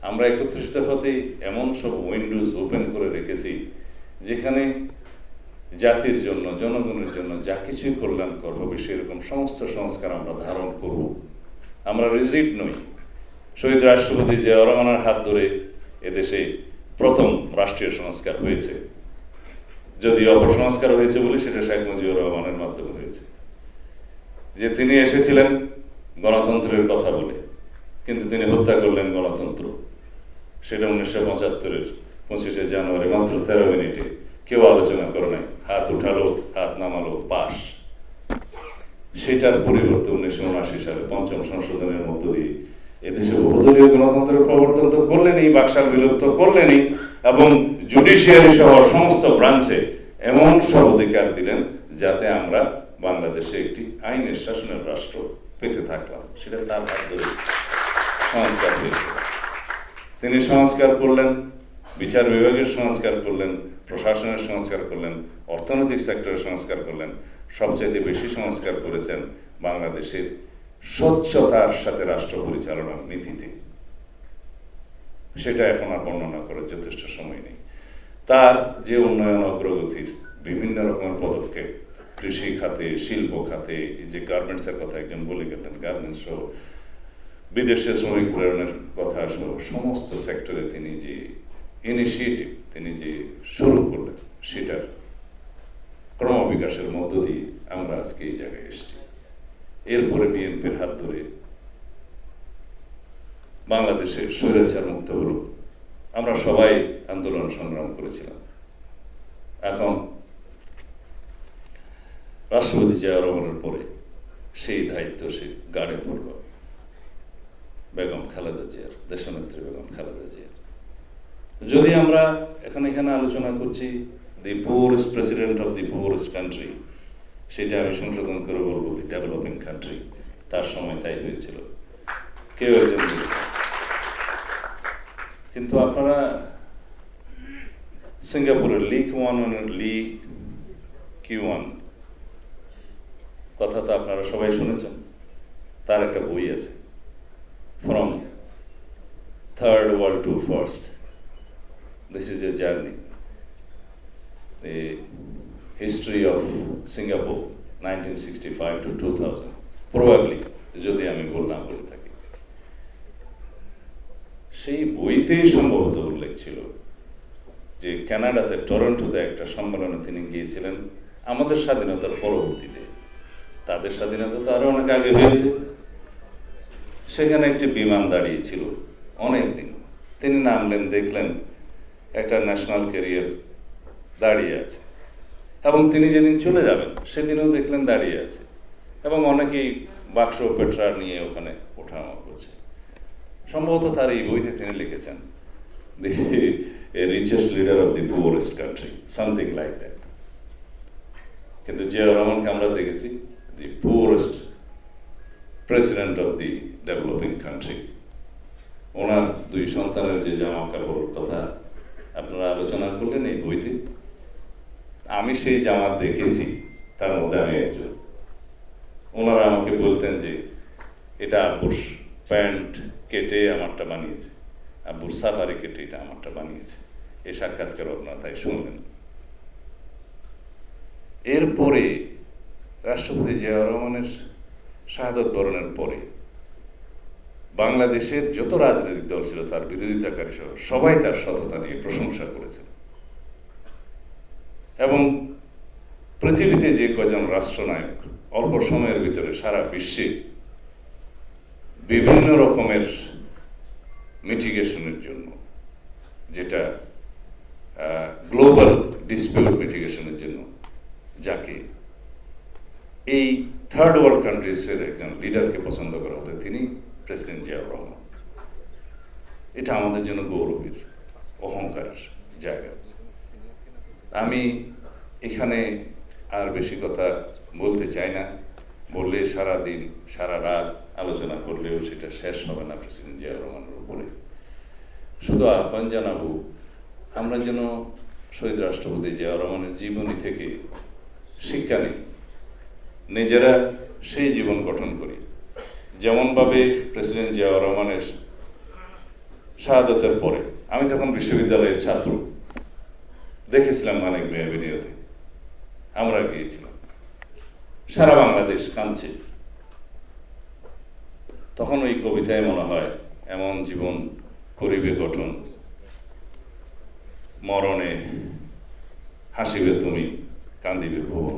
আমরা 31 দফাতেই এমন সব উইন্ডোজ ওপেন করে রেখেছি যেখানে জাতির জন্য, জনগণের জন্য যা কিছুই কল্যাণকর হবে সেরকম সমস্ত সংস্কার আমরা ধারণ করব। আমরা রিজিড নই। শহীদ রাষ্ট্রপতি জিয়াউর রহমানের হাত ধরে এদেশে প্রথম রাষ্ট্রীয় সংস্কার হয়েছে, যদি অপসংস্কার হয়েছে বলে সেটা শেখ মুজিবুর রহমানের মাধ্যমে হয়েছে। যে তিনি এসেছিলেন গণতন্ত্রের কথা বলে, কিন্তু তিনি হত্যা করলেন গণতন্ত্র। সেটা 1975-এর 25শে জানুয়ারি মাত্র 13 মিনিটে কেউ আলোচনা করে নাই, হাত উঠালো, হাত নামালো, পাশ। সেটার পরিবর্তে 1979 সালে পঞ্চম সংশোধনের মধ্য দিয়ে এদেশে বহুদলীয় গণতন্ত্রের প্রবর্তন তো করলেনই, বাকশাল বিলুপ্ত করলেনই, এবং জুডিশিয়ারি সহ সমস্ত ব্রাঞ্চে এমন সব অধিকার দিলেন যাতে আমরা বাংলাদেশে একটি আইনের শাসনের রাষ্ট্র পেতে থাকলাম। সেটা তার হাত ধরে সংস্কার হয়েছে। তিনি সংস্কার করলেন, বিচার বিভাগের সংস্কার করলেন, প্রশাসনের সংস্কার করলেন, অর্থনৈতিক সেক্টরের সংস্কার করলেন। সবচাইতে বেশি সংস্কার করেছেন বাংলাদেশের স্বচ্ছতার সাথে রাষ্ট্র পরিচালনার নীতিতে। সেটা এখন আর বর্ণনা করার যথেষ্ট সময় নেই। তার যে উন্নয়ন অগ্রগতির বিভিন্ন রকমের পদক্ষেপ, কৃষি খাতে, শিল্প খাতে, যে গার্মেন্টসের কথা একজন বলে গেলেন, গার্মেন্টস সহ বিদেশে শ্রমিক প্রেরণের কথা সহ সমস্ত সেক্টরে তিনি যে ইনিশিয়েটিভ তিনি যে শুরু করলেন, সেটার ক্রমবিকাশের মধ্য দিয়ে আমরা আজকে এই জায়গায় এসেছি। এরপরে বিএনপির হাত ধরে বাংলাদেশে স্বৈরাচার মুক্ত হল। আমরা সবাই আন্দোলন সংগ্রাম করেছিলাম। এখন রাষ্ট্রপতি জিয়াউর রহমানের পরে সেই দায়িত্ব সে গাড়ে পড়ল বেগম খালেদা জিয়ার, দেশনেত্রী বেগম খালেদা জিয়ার। যদি আমরা এখানে আলোচনা করছি the poorest president of the poorest country, সেটা আমি সংশোধন করে বলবো দি ডেভেলপিং কান্ট্রি। তার সময় তাই হয়েছিল, কেউ একজন বলেছে। কিন্তু আপনারা সিঙ্গাপুরের লি কিউয়ান কথা তো আপনারা সবাই শুনেছেন। তার একটা বই আছে, from third world to first, this is a journey, the history of Singapore 1965 to 2000, probably, যদি আমি বলে থাকি। সেই বইতেই সম্ভবত উল্লেখ ছিল যে কানাডাতে টরন্টোতে একটা সম্মেলনে তিনি গিয়েছিলেন আমাদের স্বাধীনতার পরবর্তীতে। তাদের স্বাধীনতা তো আরো অনেক আগে হয়েছে। সেখানে একটি বিমান দাঁড়িয়েছিল অনেকদিন। তিনি নামলেন, দেখলেন একটা ন্যাশনাল ক্যারিয়ার দাঁড়িয়ে আছে, এবং তিনি যেদিন চলে যাবেন সেদিনও দেখলেন দাঁড়িয়ে আছে, এবং অনেকেই বাক্স পেট্রা নিয়ে ওখানে ওঠানামা করছে। সম্ভবত তার এই বইতে তিনি লিখেছেন the richest leader of the poorest country, something like that. কিন্তু জিয়াউর রহমানকে আমরা দেখেছি the poorest president of the developing country. ওনার দুই সন্তানের যে জামা কাপড়ের কথা আপনারা আলোচনা করলেন এই বইতে, আমি সেই জামা দেখেছি, তার মধ্যে আমি একজন। ওনারা আমাকে বলতেন যে এটা আব্বুর প্যান্ট কেটে আমারটা বানিয়েছে, আব্বুর সাফারি কেটে এটা আমারটা বানিয়েছে। এই সাক্ষাৎকার আপনারা তাই শুনলেন। এরপরে রাষ্ট্রপতি জিয়াউর রহমানের শাহাদত বরণের পরে বাংলাদেশের যত রাজনৈতিক দল ছিল তার বিরোধিতাকারী সহ সবাই তার সততা নিয়ে প্রশংসা করেছেন। এবং পৃথিবীতে যে কজন রাষ্ট্রনায়ক অল্প সময়ের ভিতরে সারা বিশ্বে বিভিন্ন রকমের মিটিগেশনের জন্য, যেটা গ্লোবাল ডিসপিউট মিটিগেশনের জন্য, যাকে এই থার্ড ওয়ার্ল্ড কান্ট্রিজের একজন লিডারকে পছন্দ করা হতো, তিনি প্রেসিডেন্ট জিয়াউর রহমান। এটা আমাদের জন্য গৌরবের, অহংকারের জায়গা। আমি এখানে আর বেশি কথা বলতে চাই না। বললে সারা দিন সারা রাত আলোচনা করলেও সেটা শেষ হবে না প্রেসিডেন্ট জিয়াউর রহমানের উপরে। শুধু আহ্বান জানাবো আমরা যেন শহীদ রাষ্ট্রপতি জিয়াউর রহমানের জীবনী থেকে শিক্ষা নিই, নিজেরা সেই জীবন গঠন করি। যেমনভাবে প্রেসিডেন্ট জিয়াউর রহমানের শাহাদাতের পরে আমি তখন বিশ্ববিদ্যালয়ের ছাত্র, দেখেছিলাম মানিক মিয়া এভিনিউতে, আমরা গিয়েছিলাম, সারা বাংলাদেশ কাঁদছে। তখন ওই কবিতায় মনে হয়, এমন জীবন করিবে গঠন, মরণে হাসিবে তুমি, কান্দিবে ভুবন।